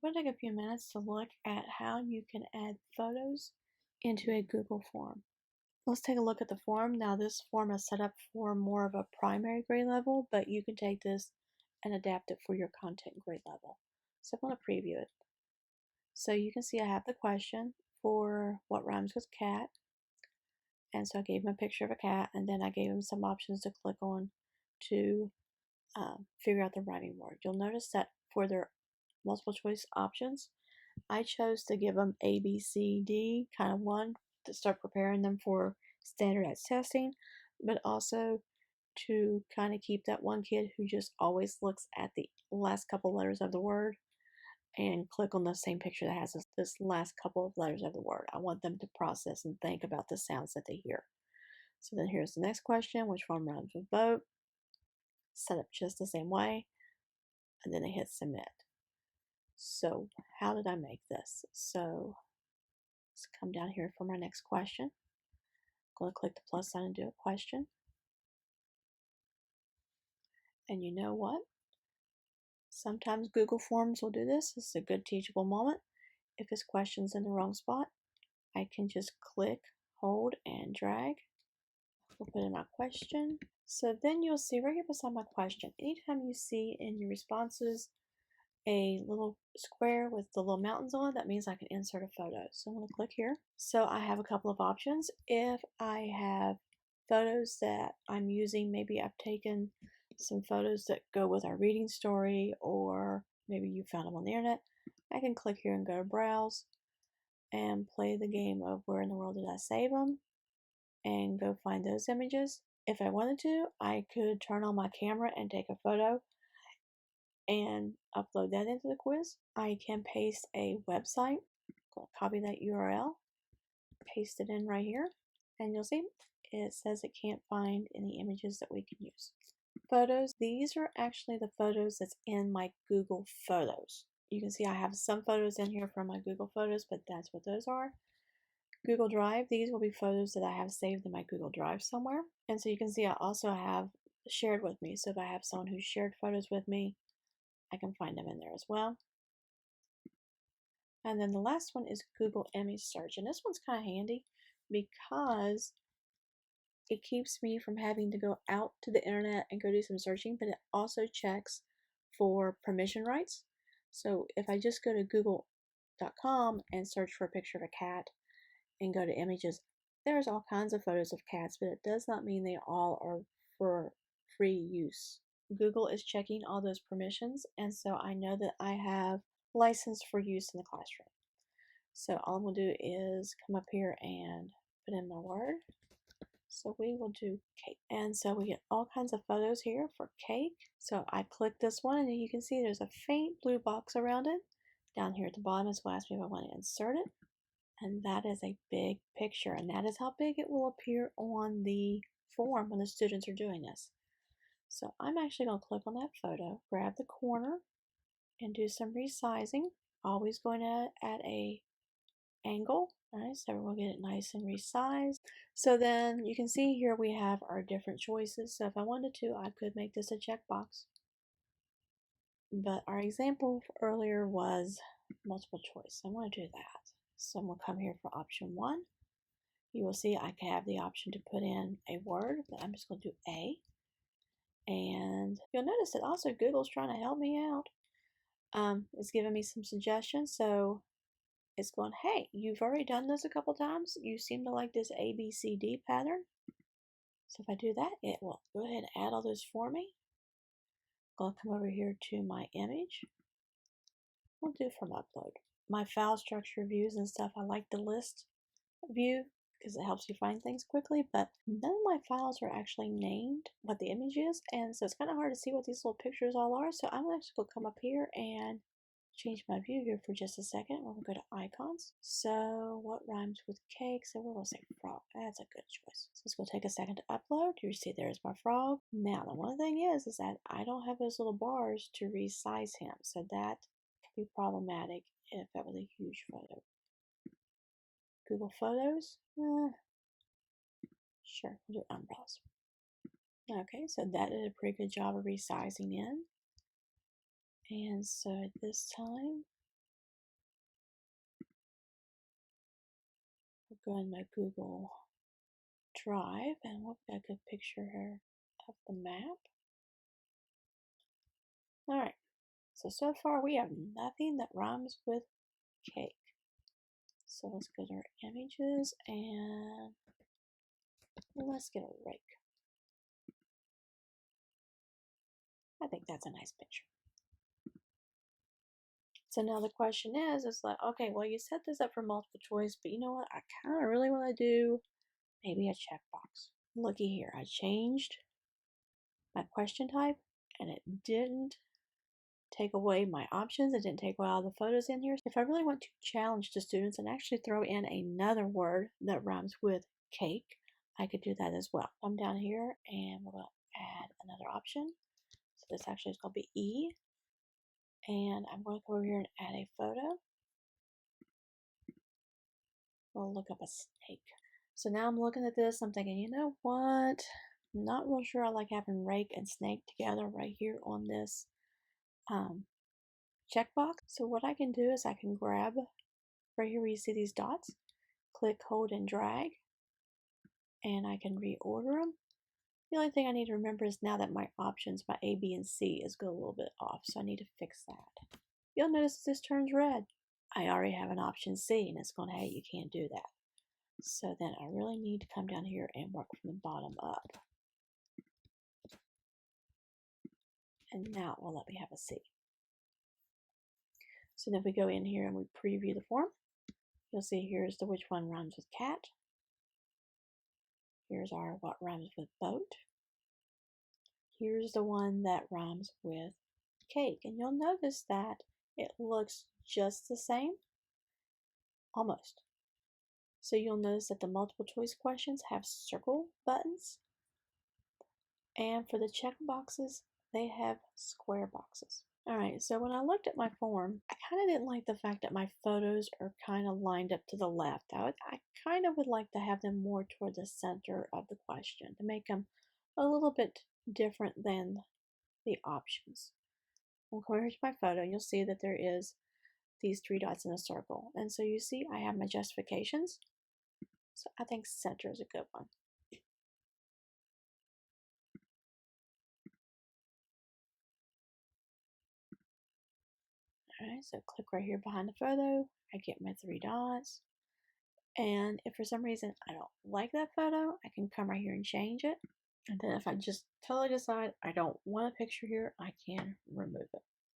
I'm going to take a few minutes to look at how you can add photos into a Google form. Let's take a look at the form. Now this form is set up for more of a primary grade level, but you can take this and adapt it for your content grade level. So I'm going to preview it. So you can see I have the question for what rhymes with cat. And so I gave him a picture of a cat, and then I gave him some options to click on to figure out the rhyming word. You'll notice that for their multiple choice options, I chose to give them A, B, C, D, kind of one, to start preparing them for standardized testing, but also to kind of keep that one kid who just always looks at the last couple letters of the word and click on the same picture that has this last couple of letters of the word. I want them to process and think about the sounds that they hear. So then here's the next question: which one rhymes with boat? Set up just the same way, and then I hit submit. So how did I make this? So let's come down here for my next question. I'm going to click the plus sign and do a question. And you know what? Sometimes Google Forms will do this. This is a good teachable moment. If this question's in the wrong spot, I can just click, hold, and drag. We'll put in my question. So then you'll see right here beside my question, anytime you see in your responses a little square with the little mountains on it, that means I can insert a photo. So I'm going to click here. So I have a couple of options. If I have photos that I'm using, maybe I've taken some photos that go with our reading story, or maybe you found them on the internet, I can click here and go to browse and play the game of where in the world did I save them and go find those images. If I wanted to, I could turn on my camera and take a photo and upload that into the quiz. I can paste a website, copy that URL, paste it in right here, and you'll see it says it can't find any images that we can use. Photos, these are actually the photos that's in my Google Photos. You can see I have some photos in here from my Google Photos, but that's what those are. Google Drive, these will be photos that I have saved in my Google Drive somewhere. And so you can see I also have shared with me. So if I have someone who shared photos with me, I can find them in there as well. And then the last one is Google Image Search. And this one's kind of handy because it keeps me from having to go out to the internet and go do some searching, but it also checks for permission rights. So if I just go to google.com and search for a picture of a cat and go to images, there's all kinds of photos of cats, but it does not mean they all are for free use. Google is checking all those permissions, and so I know that I have license for use in the classroom. So all I'm going to do is come up here and put in my word. So we will do cake. And so we get all kinds of photos here for cake. So I click this one, and you can see there's a faint blue box around it. Down here at the bottom is going to ask me if I want to insert it. And that is a big picture, and that is how big it will appear on the form when the students are doing this. So I'm actually going to click on that photo, grab the corner, and do some resizing. Always going at a angle. All right, so we'll get it nice and resized. So then you can see here we have our different choices. So if I wanted to, I could make this a checkbox. But our example earlier was multiple choice. I want to do that. So I'm going to come here for option 1. You will see I have the option to put in a word, but I'm just going to do A. And you'll notice that also Google's trying to help me out. It's giving me some suggestions. So it's going, hey, you've already done this a couple times. You seem to like this A, B, C, D pattern. So if I do that, it will go ahead and add all those for me. I'm going to come over here to my image. We'll do from upload. My file structure views and stuff, I like the list view because it helps you find things quickly, but none of my files are actually named what the image is, and so it's kind of hard to see what these little pictures all are. So I'm actually going to come up here and change my view here for just a second. We're going to go to icons. So what rhymes with cake? So we're going to say frog. That's a good choice. So it's going to take a second to upload. You see there's my frog. Now the one thing is that I don't have those little bars to resize him, so that can be problematic if that was a huge photo. Google Photos, sure, we'll do umbrellas. Okay, so that did a pretty good job of resizing in. And so at this time, go in my Google Drive and we'll get a good picture here of the map. Alright, so far we have nothing that rhymes with cake. So let's go to our images and let's get a rake. I think that's a nice picture. So now the question is, it's like, okay, well, you set this up for multiple choice, but you know what? I kind of really want to do maybe a checkbox. Looky here, I changed my question type and it didn't take away my options. It didn't take away all the photos in here. If I really want to challenge the students and actually throw in another word that rhymes with cake, I could do that as well. Come down here and we're going to add another option. So this actually is going to be E. And I'm going to go over here and add a photo. We'll look up a snake. So now I'm looking at this, I'm thinking, you know what? I'm not real sure I like having rake and snake together right here on this checkbox. So what I can do is I can grab right here where you see these dots, click, hold, and drag, and I can reorder them. The only thing I need to remember is now that my options, my A, B, and C is go a little bit off, so I need to fix that. You'll notice this turns red. I already have an option C, and it's going, hey, you can't do that. So then I really need to come down here and work from the bottom up. And now it will let me have a C. So then if we go in here and we preview the form, you'll see here's the which one rhymes with cat. Here's our what rhymes with boat. Here's the one that rhymes with cake. And you'll notice that it looks just the same, almost. So you'll notice that the multiple choice questions have circle buttons. And for the check boxes, they have square boxes. Alright, so when I looked at my form, I kind of didn't like the fact that my photos are kind of lined up to the left. I kind of would like to have them more toward the center of the question to make them a little bit different than the options. We'll go here to my photo and you'll see that there is these three dots in a circle. And so you see I have my justifications. So I think center is a good one. Alright, so click right here behind the photo. I get my three dots. And if for some reason I don't like that photo, I can come right here and change it. And then if I just totally decide I don't want a picture here, I can remove it.